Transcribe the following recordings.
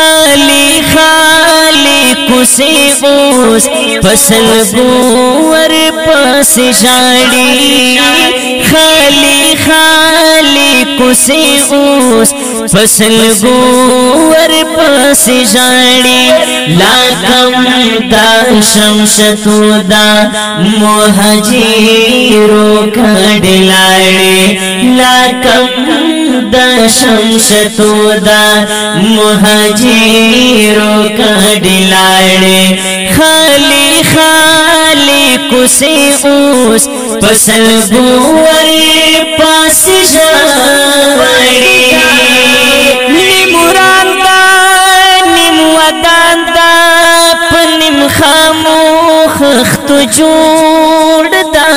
خالی خالی کوسے اوس فصل گور پس جاڑی خالی خالی کوسے اوس فصل گور پس جاڑی لاکم دا شمشتو دا مہاجیرو کھڑلاڑی لاکم دا شمشتو دا مہاجیرو کھڑلاڑی خالی خالی کوسے اوس فصل گور پس جاڑی خاموخ اخت جوڑ دا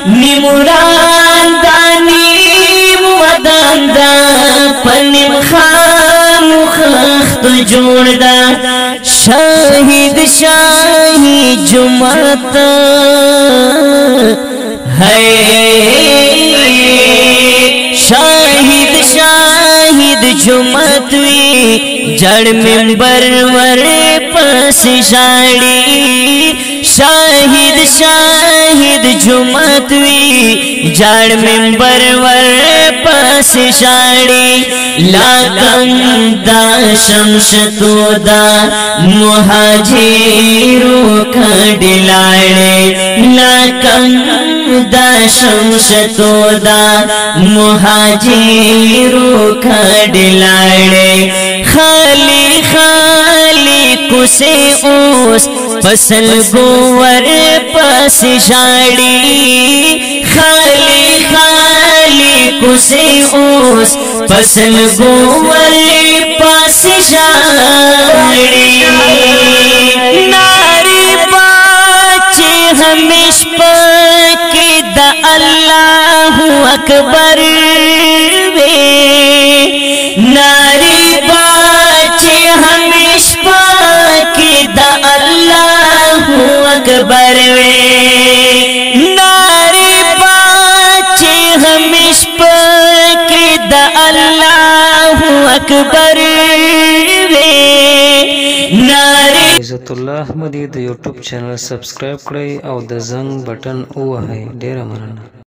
نیموران دا نیم ودان دا پنیم خاموخ اخت جوڑ دا شاہد شاہی جمعت ہے شاہد شاہد جمعت وی جڑ منبر ور پس جاڑی شاہد شاہد جمعت وی جڑ منبر ور پس جاڑی لاکم دا شمشتو دا مہاجیرو کھڑلاڑی لاکم دا شمشتو دا مہاجیرو کھڑلاڑی خالی خالی کوسے اوس فصل گور پس جاڑی خالی خالی کوسے اوس فصل گور پس جاڑی ناری باچے ہمیش پاکی دا اللہ اکبر وے ناری باچے ہمیش پاکی دا اللہ اکبر وے ناری باچے ہمیش پاکی دا اللہ اکبر وے ناری عزت الله احمدی د یوټیوب چینل سبسکرایب کړئ او د زنګ بټن ووهئ. ډیره مننه.